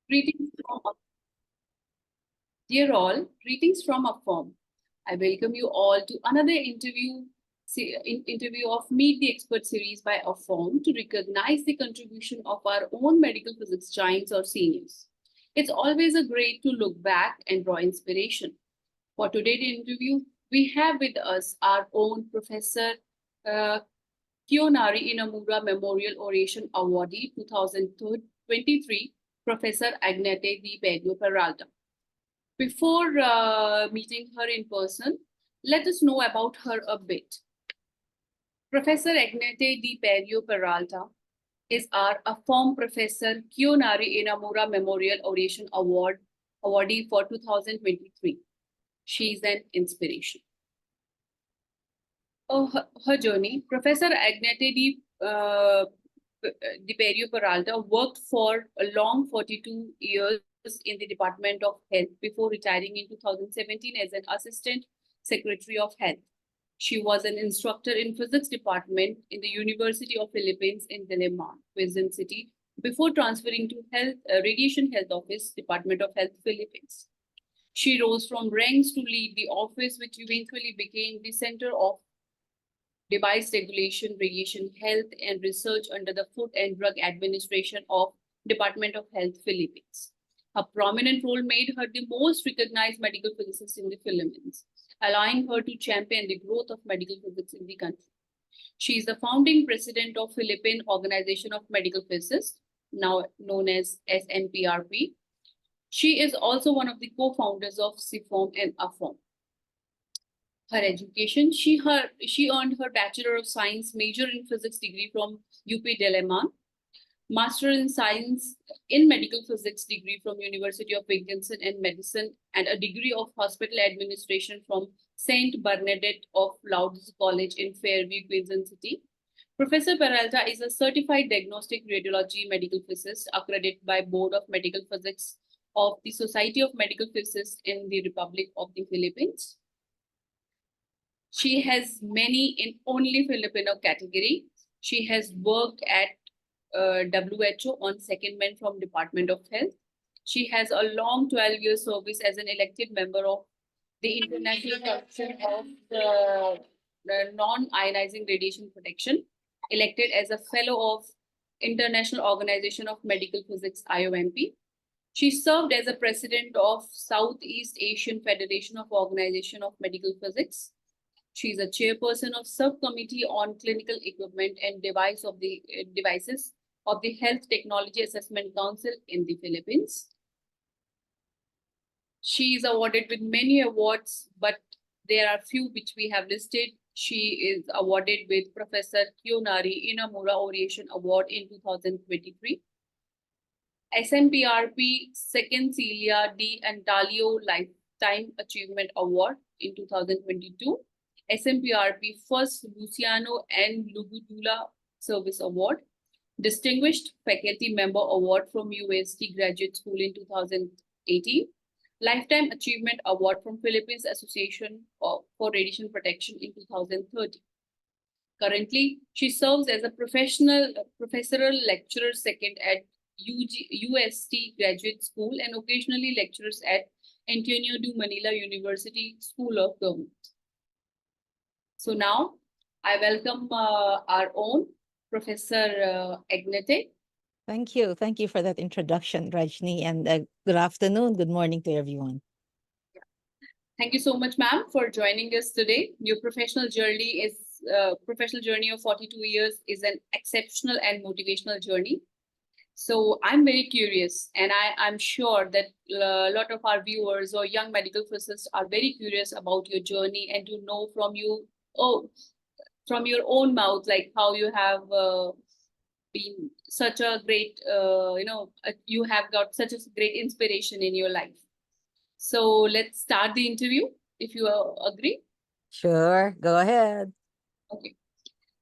Greetings from Dear all, greetings from AFOMP. I welcome you all to another interview of Meet the Expert series by AFOMP to recognize the contribution of our own medical physics giants or seniors. It's always a great to look back and draw inspiration. For today's interview, we have with us our own Professor Kiyonari Inamura Memorial Oration Awardee 2023, Professor Agnette De Perio Peralta. Before meeting her in person, let us know about her a bit. Professor Agnette De Perio Peralta is our AFOMP Professor Kiyonari Inamura Memorial Oration awardee for 2023. She is an inspiration. Her journey, Professor Agnette De Perio Peralta worked for a long 42 years in the Department of Health before retiring in 2017 as an Assistant Secretary of Health. She was an instructor in Physics Department in the University of Philippines in Diliman, Quezon City, before transferring to Radiation Health Office, Department of Health, Philippines. She rose from ranks to lead the office, which eventually became the Center of Device Regulation, Radiation Health and Research under the Food and Drug Administration of Department of Health, Philippines. Her prominent role made her the most recognized medical physicist in the Philippines, allowing her to champion the growth of medical physics in the country. She is the founding president of Philippine Organization of Medical Physicists, now known as SNPRP. She is also one of the co-founders of CFOMP and AFOMP. Her education, she earned her Bachelor of Science major in Physics degree from UP Diliman, Master in Science in Medical Physics degree from University of Wisconsin and Medicine, and a degree of Hospital Administration from St. Bernadette of Lourdes College in Fairview, Quezon City. Professor Peralta is a certified diagnostic radiology medical physicist accredited by Board of Medical Physics of the Society of Medical Physicists in the Republic of the Philippines. She has many in only Filipino category. She has worked at WHO on secondment from Department of Health. She has a long 12-year service as an elected member of the International Commission of the Non-Ionizing Radiation Protection, elected as a fellow of International Organization of Medical Physics, IOMP. She served as a president of Southeast Asian Federation of Organization of Medical Physics. She is a chairperson of Subcommittee on Clinical Equipment and Devices of the Health Technology Assessment Council in the Philippines. She is awarded with many awards, but there are few which we have listed. She is awarded with Professor Kiyonari Inamura Oration Award in 2023. SNPRP Second Celia D. Antalio Lifetime Achievement Award in 2022. SNPRP First Luciano and Lugudula Service Award. Distinguished Faculty Member Award from UST Graduate School in 2018. Lifetime Achievement Award from Philippines Association for Radiation Protection in 2030. Currently, she serves as a professorial lecturer second at UST Graduate School and occasionally lectures at Antonio de Manila University School of Government. So now I welcome our own Professor Agnette. Thank you. Thank you for that introduction, Rajni, and good afternoon, good morning to everyone. Thank you so much, ma'am, for joining us today. Your professional journey of 42 years is an exceptional and motivational journey. So I'm very curious, and I'm sure that a lot of our viewers or young medical physicists are very curious about your journey and to know from you, from your own mouth, like how you have been such a great, you have got such a great inspiration in your life. So let's start the interview, if you agree. Sure, go ahead. Okay.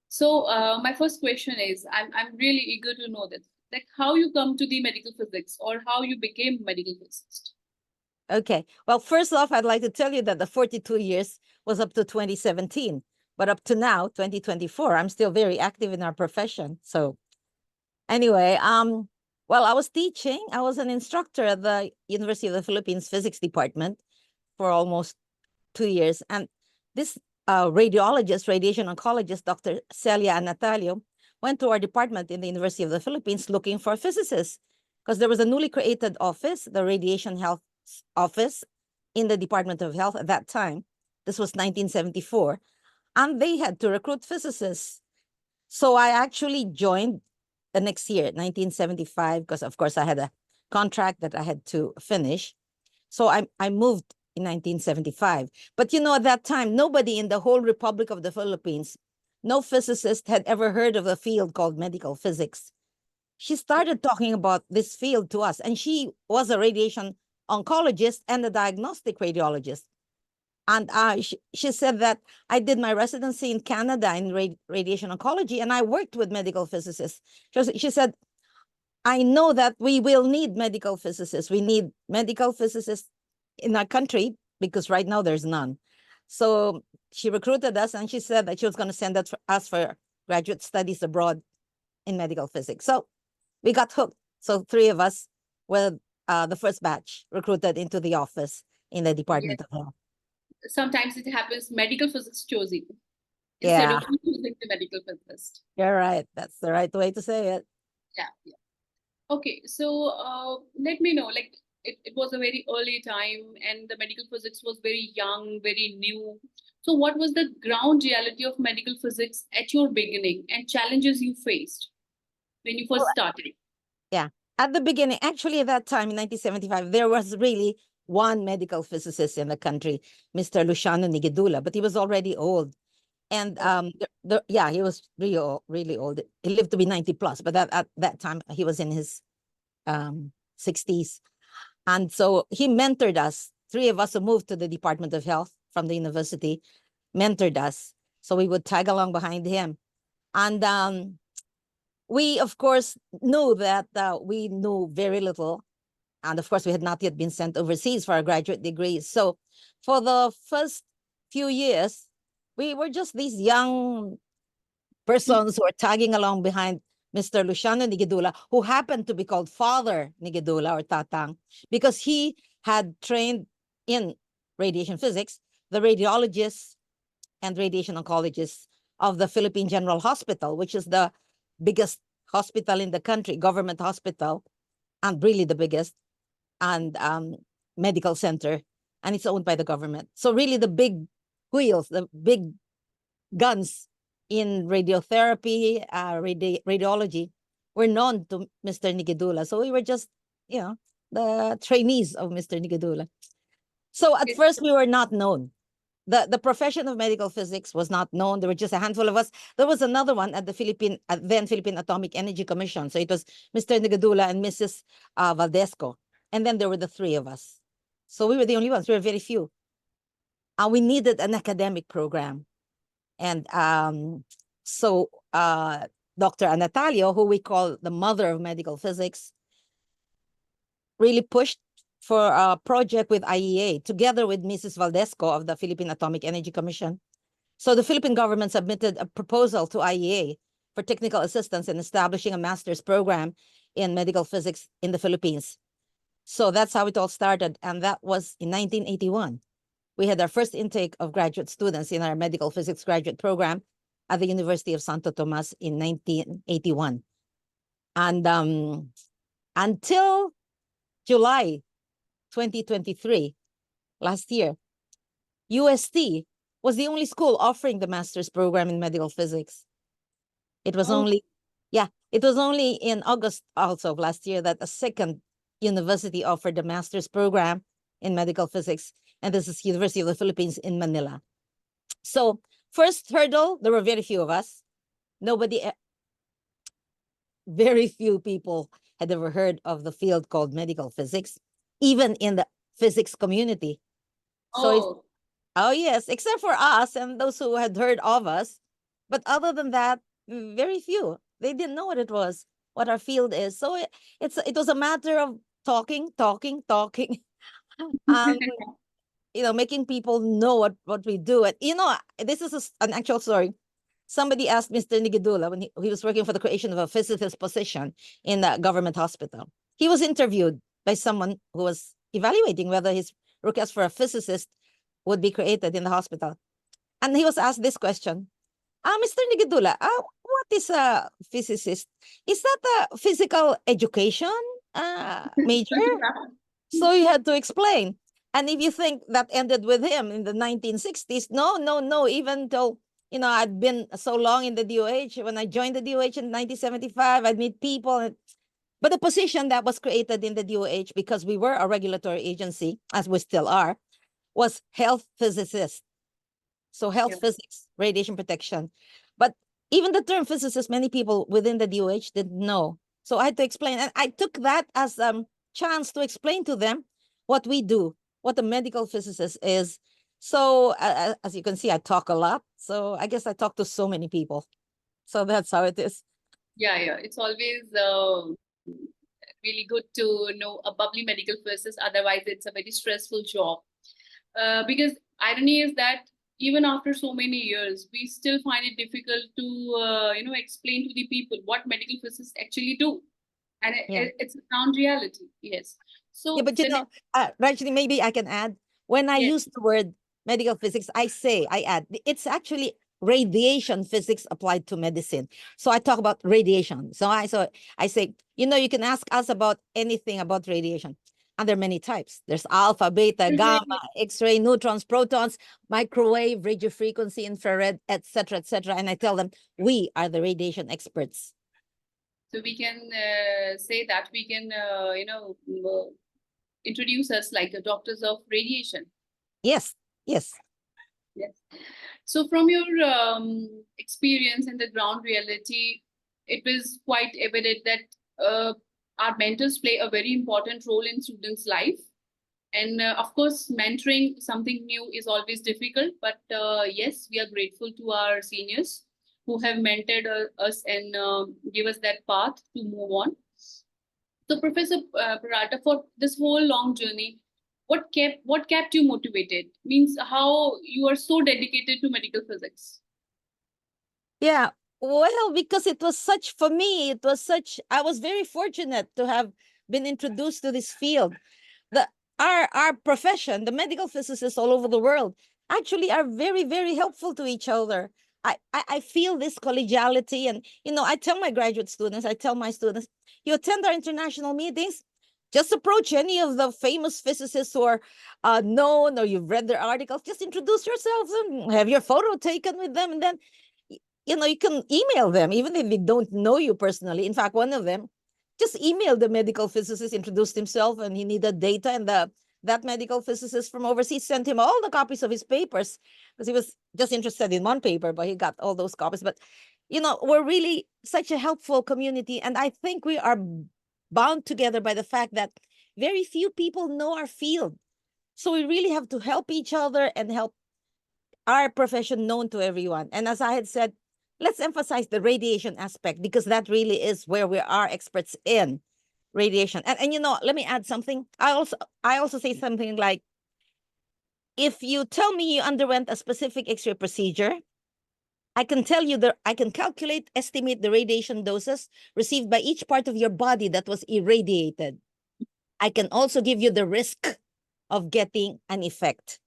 So my first question is, I'm really eager to know that, like how you come to the medical physics or how you became a medical physicist. Okay. Well, first off, I'd like to tell you that the 42 years was up to 2017. But up to now, 2024, I'm still very active in our profession. So anyway, Well, I was teaching. I was an instructor at the University of the Philippines Physics Department for almost 2 years. And this radiologist, radiation oncologist, Dr. Celia Natalio, went to our department in the University of the Philippines looking for physicists because there was a newly created office, the Radiation Health Office in the Department of Health at that time. This was 1974. And they had to recruit physicists. So I actually joined the next year, 1975, because of course I had a contract that I had to finish. So I moved in 1975. But at that time, nobody in the whole Republic of the Philippines, no physicist had ever heard of a field called medical physics. She started talking about this field to us, and she was a radiation oncologist and a diagnostic radiologist. And she said that I did my residency in Canada in radiation oncology, and I worked with medical physicists. She said, I know that we will need medical physicists. We need medical physicists in our country because right now there's none. So she recruited us, and she said that she was going to send us for graduate studies abroad in medical physics. So we got hooked. So 3 of us were the first batch recruited into the office in the Department Yes. of Health. Sometimes it happens, medical physics chose you instead Yeah, of you choosing the medical physicist. you're right. That's the right way to say it. Yeah, yeah. Okay, so let me know, like it was a very early time and the medical physics was very young, very new. So what was the ground reality of medical physics at your beginning and challenges you faced when you first Well, started? yeah. At the beginning, actually, at that time in 1975, there was really one medical physicist in the country, Mr. Luciano Nigedula, but he was already old. And yeah, he was really old. He lived to be 90 plus, but at that time he was in his 60s. And so he mentored us. 3 of us who moved to the Department of Health from the university mentored us. So we would tag along behind him. And we, of course, knew that we knew very little. And of course, we had not yet been sent overseas for our graduate degrees. So for the first few years, we were just these young persons who are tagging along behind Mr. Luciano Nigedula, who happened to be called Father Nigedula or Tatang, because he had trained in radiation physics, the radiologists and radiation oncologists of the Philippine General Hospital, which is the biggest hospital in the country, government hospital, and really the biggest, and medical center, and it's owned by the government. So really the big wheels, the big guns in radiotherapy, radiology, were known to Mr. Nigedula. So we were just, the trainees of Mr. Nigedula. So at first we were not known. The profession of medical physics was not known. There were just a handful of us. There was another one at the then Philippine Atomic Energy Commission. So it was Mr. Nigedula and Mrs. Valdesco. And then there were the 3 of us. So we were the only ones. We were very few. We needed an academic program. And so Dr. Anatalio, who we call the mother of medical physics, really pushed for a project with IEA together with Mrs. Valdesco of the Philippine Atomic Energy Commission. So the Philippine government submitted a proposal to IEA for technical assistance in establishing a master's program in medical physics in the Philippines. So that's how it all started. And that was in 1981. We had our first intake of graduate students in our medical physics graduate program at the University of Santo Tomas in 1981. And until July 2023, last year, UST was the only school offering the master's program in medical physics. It was only in August also of last year that a second university offered the master's program in medical physics, and this is University of the Philippines in Manila. So first hurdle, there were very few of us. Very few people had ever heard of the field called medical physics, even in the physics community. So yes, except for us and those who had heard of us. But other than that, very few. They didn't know what it was, what our field is. So it was a matter of talking, and making people know what we do. And this is an actual story. somebody asked Mr. Nigidula when he was working for the creation of a physicist position in a government hospital. He was interviewed by someone who was evaluating whether his request for a physicist would be created in the hospital. And he was asked this question. Mr. Nigidula, what is a physicist? Is that a physical education major? So he had to explain. And if you think that ended with him in the 1960s, no, even though, I'd been so long in the DOH, when I joined the DOH in 1975, I'd meet people. But the position that was created in the DOH, because we were a regulatory agency, as we still are, was health physicist. So health physics, radiation protection. But even the term physicist, many people within the DOH didn't know. So I had to explain. And I took that as a chance to explain to them what we do, what a medical physicist is. So as you can see, I talk a lot. So I guess I talk to so many people. So that's how it is. Yeah. It's always really good to know a bubbly medical physicist. Otherwise, it's a very stressful job. Because irony is that even after so many years, we still find it difficult to, explain to the people what medical physicists actually do. And it's a ground reality. Yes. So, yeah, but Rajni, maybe I can add, when I use the word medical physics, I add, it's actually radiation physics applied to medicine. So I talk about radiation. So I say, you can ask us about anything about radiation. And there are many types. There's alpha, beta, gamma, X-ray, neutrons, protons, microwave, radio frequency, infrared, etc., etc. And I tell them, we are the radiation experts. So we can say that we can, introduce us like the doctors of radiation. Yes. So from your experience in the ground reality, it was quite evident that our mentors play a very important role in students' life. And of course, mentoring something new is always difficult, but yes, we are grateful to our seniors who have mentored us and give us that path to move on. So Professor Peralta, for this whole long journey, what kept you motivated? Means how you are so dedicated to medical physics. Yeah, well, because for me, I was very fortunate to have been introduced to this field. Our profession, the medical physicists all over the world, actually are very, very helpful to each other. I feel this collegiality, and I tell my graduate students, I tell my students, you attend our international meetings, just approach any of the famous physicists who are known, or you've read their articles, just introduce yourselves and have your photo taken with them, and then you can email them even if they don't know you personally. In fact, one of them just emailed the medical physicist, introduced himself, and he needed data, and that medical physicist from overseas sent him all the copies of his papers, because he was just interested in one paper, but he got all those copies. But we're really such a helpful community, and I think we are bound together by the fact that very few people know our field. So we really have to help each other and help our profession known to everyone. And as I had said, let's emphasize the radiation aspect, because that really is where we are experts in radiation. And let me add something. I also say something like, if you tell me you underwent a specific X-ray procedure, I can tell you that I can estimate the radiation doses received by each part of your body that was irradiated. I can also give you the risk of getting an effect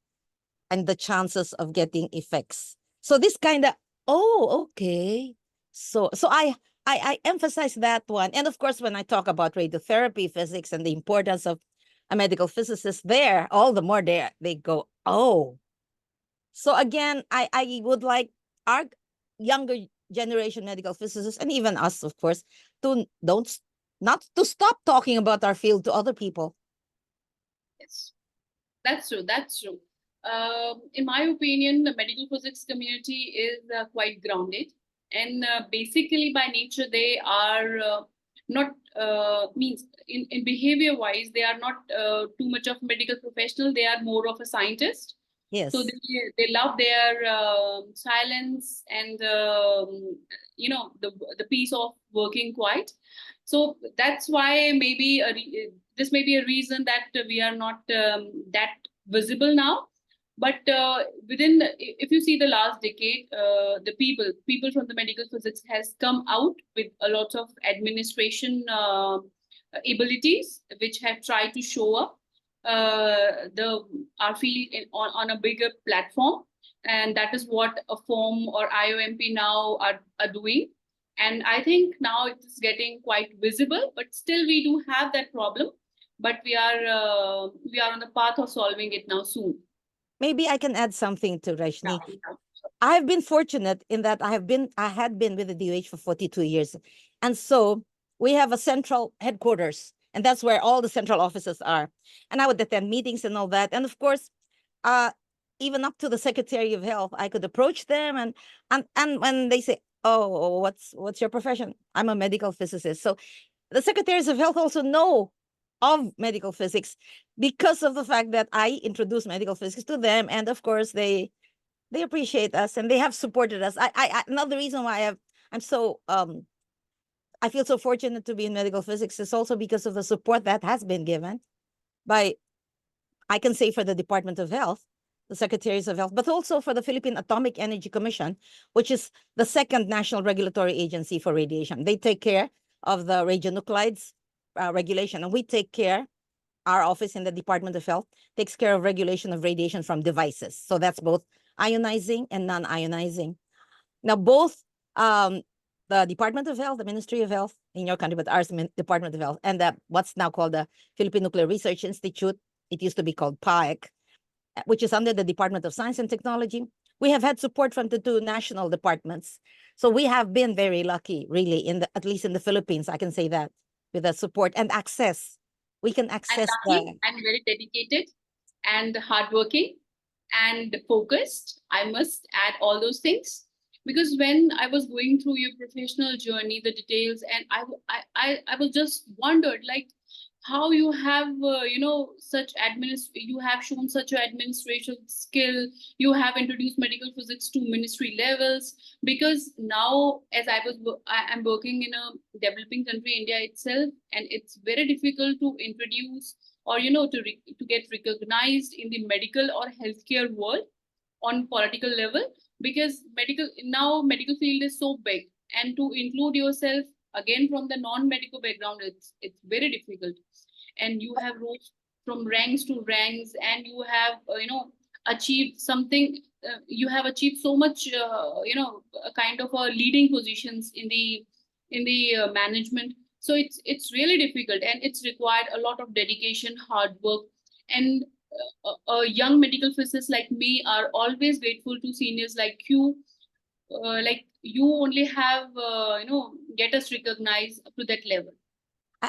and the chances of getting effects. So this kind of, okay. So I emphasize that one. And of course, when I talk about radiotherapy physics and the importance of a medical physicist there, all the more they go, oh. So again, I would like our younger generation medical physicists, and even us, of course, not to stop talking about our field to other people. Yes, that's true. In my opinion, the medical physics community is quite grounded, and basically by nature they are not means in behavior wise they are not too much of a medical professional. They are more of a scientist. Yes. So they love their silence and the peace of working quiet. So that's why maybe this may be a reason that we are not that visible now. But within, if you see the last decade, the people from the medical physics has come out with a lot of administration abilities, which have tried to show up the our field on a bigger platform, and that is what a AFOMP or IOMP now are doing. And I think now it is getting quite visible, but still we do have that problem. But we are on the path of solving it now soon. Maybe I can add something to Rajni. Yeah. I have been fortunate in that I had been with the DOH for 42 years. And so we have a central headquarters, and that's where all the central offices are. And I would attend meetings and all that. And of course, uh, even up to the Secretary of Health, I could approach them and when they say, "Oh, what's your profession?" I'm a medical physicist. So the Secretaries of Health also know of medical physics because of the fact that I introduced medical physics to them. And of course, they appreciate us and they have supported us. Another reason why I'm so I feel so fortunate to be in medical physics is also because of the support that has been given by, I can say, for the Department of Health, the Secretaries of Health, but also for the Philippine Atomic Energy Commission, which is the second national regulatory agency for radiation. They take care of the radionuclides regulation, and we take care, our office in the Department of Health takes care of regulation of radiation from devices. So that's both ionizing and non-ionizing. Now, both the Department of Health, the Ministry of Health in your country, but ours, Department of Health, and what's now called the Philippine Nuclear Research Institute, it used to be called PAEC, which is under the Department of Science and Technology. We have had support from the two national departments. So we have been very lucky, really, at least in the Philippines, I can say that, with the support and access. We can access lucky and very dedicated and hardworking and focused. I must add all those things, because when I was going through your professional journey, the details, and I was just wondered, like, how you have you have shown such an administration skill. You have introduced medical physics to ministry levels, because now, as I am working in a developing country, India itself, and it's very difficult to introduce or to get recognized in the medical or healthcare world on political level, because medical field is so big, and to include yourself again from the non-medical background, it's very difficult. And you have rose from ranks to ranks, and you have achieved something. You have achieved so much, a kind of a leading positions in the management. So it's really difficult, and it's required a lot of dedication, hard work. And young medical physicists like me are always grateful to seniors like you. Like you only have get us recognized up to that level.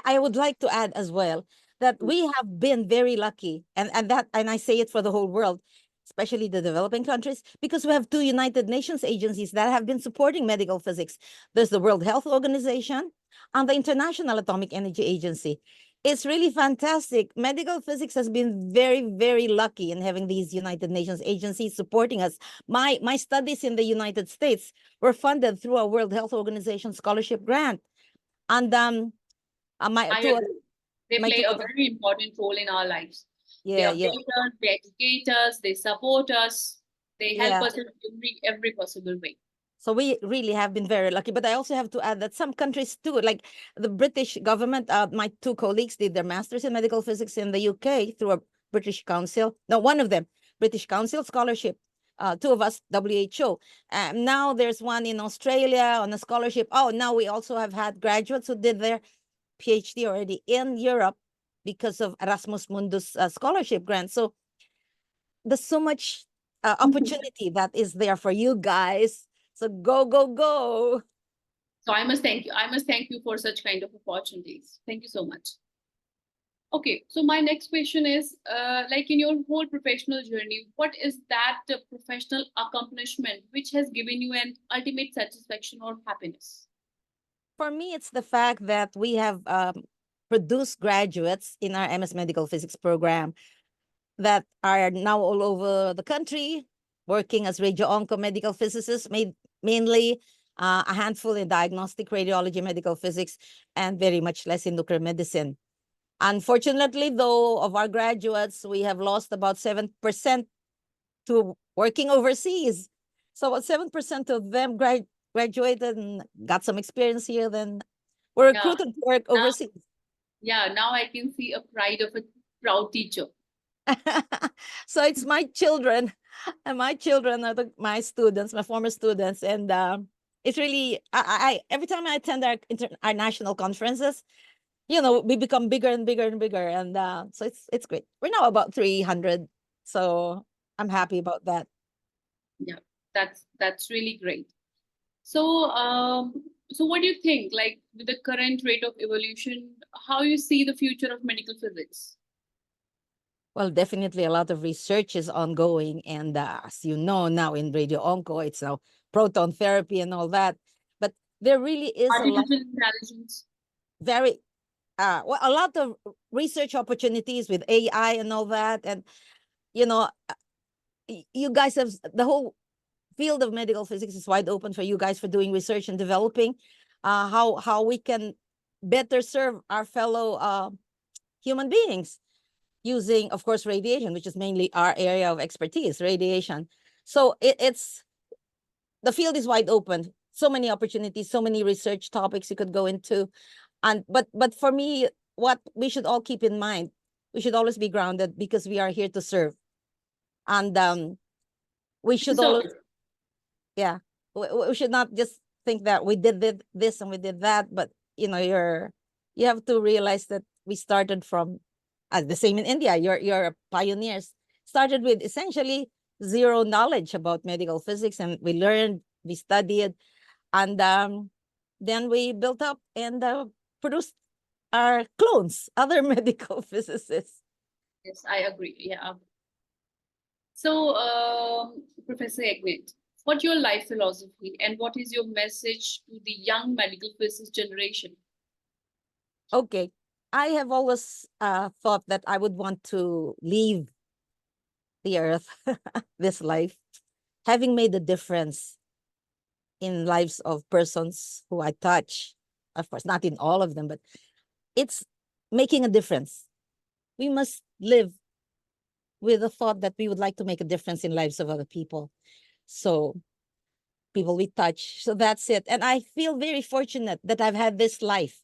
I would like to add as well that we have been very lucky, and I say it for the whole world, especially the developing countries, because we have two United Nations agencies that have been supporting medical physics. There's the World Health Organization and the International Atomic Energy Agency. It's really fantastic. Medical physics has been very, very lucky in having these United Nations agencies supporting us. My studies in the United States were funded through a World Health Organization scholarship grant. And they play a very important role in our lives. They update us, they educate us, they support us, they help us in every possible way. So we really have been very lucky. But I also have to add that some countries too, like the British government, my two colleagues did their masters in medical physics in the UK through a British Council. No, one of them, British Council scholarship. Two of us, WHO. Now there's one in Australia on a scholarship. Oh, now we also have had graduates who did their PhD already in Europe because of Erasmus Mundus scholarship grant. So there's so much opportunity that is there for you guys. So go, go, go. So I must thank you. I must thank you for such kind of opportunities. Thank you so much. Okay, so my next question is, like in your whole professional journey, what is that professional accomplishment which has given you an ultimate satisfaction or happiness? For me, it's the fact that we have produced graduates in our MS Medical Physics program that are now all over the country working as radio-onco medical physicists, mainly a handful in diagnostic radiology, medical physics, and very much less in nuclear medicine. Unfortunately, though, of our graduates, we have lost about 7% to working overseas. So about 7% of them graduated and got some experience here, then were Yeah. recruited to work overseas. Yeah, now I can see a pride of a proud teacher. So it's my children, and my children are my students, my former students, and it's really I every time I attend our national conferences, we become bigger and bigger and bigger, and so it's great. We're now about 300, so I'm happy about that. Yeah, that's really great. So, so what do you think? Like with the current rate of evolution, how you see the future of medical physics? Well, definitely a lot of research is ongoing, and as you know now in radio onco, it's now proton therapy and all that. But there really is a lot, Artificial intelligence. very well, a lot of research opportunities with AI and all that, and you know, you guys have the whole field of medical physics is wide open for you guys for doing research and developing how we can better serve our fellow human beings using, of course, radiation, which is mainly our area of expertise, radiation. So it's the field is wide open. So many opportunities, so many research topics you could go into. And but for me, what we should all keep in mind, we should always be grounded because we are here to serve. And we should So, always, yeah, we should not just think that we did this and we did that, but you have to realize that we started from the same in India. You're pioneers. Started with essentially zero knowledge about medical physics, and we learned, we studied, and then we built up and produced our clones, other medical physicists. yes, I agree. Yeah. So, Professor Agnette, what's your life philosophy and what is your message to the young medical physicist generation? Okay, I have always thought that I would want to leave the earth, this life, having made a difference in lives of persons who I touch. Of course, not in all of them, but it's making a difference. We must live with the thought that we would like to make a difference in lives of other people. So people we touch. So that's it. And I feel very fortunate that I've had this life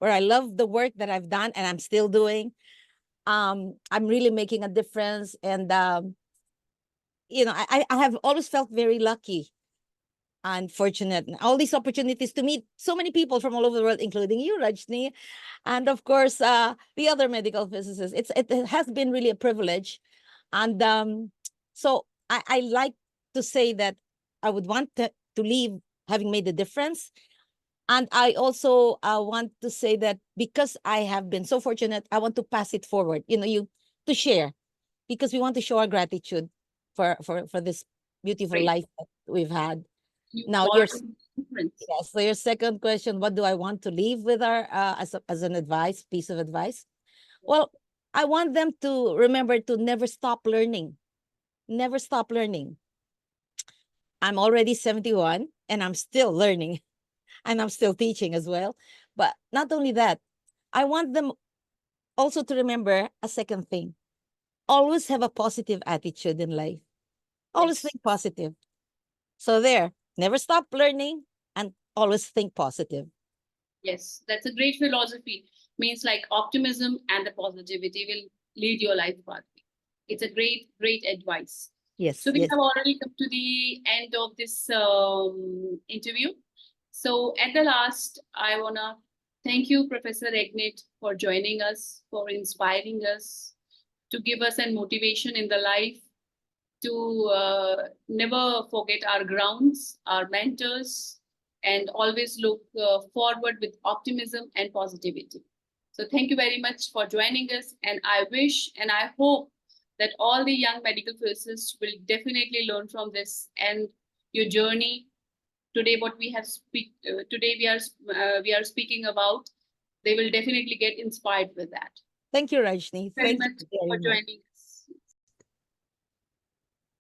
where I love the work that I've done and I'm still doing. I'm really making a difference. And I have always felt very lucky and fortunate. All these opportunities to meet so many people from all over the world, including you, Rajni, and of course the other medical physicists. It has been really a privilege, and so I like to say that I would want to leave having made a difference, and I also want to say that because I have been so fortunate, I want to pass it forward. You to share, because we want to show our gratitude for this beautiful Great. life that we've had. You Now, want difference. so your second question, what do I want to leave with our as an piece of advice? Well, I want them to remember to never stop learning. Never stop learning. I'm already 71 and I'm still learning and I'm still teaching as well. But not only that, I want them also to remember a second thing. Always have a positive attitude in life. Always Yes. think positive. So there, never stop learning and always think positive. Yes, that's a great philosophy. Means like optimism and the positivity will lead your life pathway. It's a great advice. Yes, So we yes. have already come to the end of this interview. So at the last, I wanna thank you, Professor Agnette, for joining us, for inspiring us, to give us a motivation in the life, to never forget our grounds, our mentors, and always look forward with optimism and positivity. So thank you very much for joining us. And I wish and I hope that all the young medical physicists will definitely learn from this and your journey. Today, what we have today we are speaking about, they will definitely get inspired with that. Thank you, Rajni. Very Thank much you for very much. joining.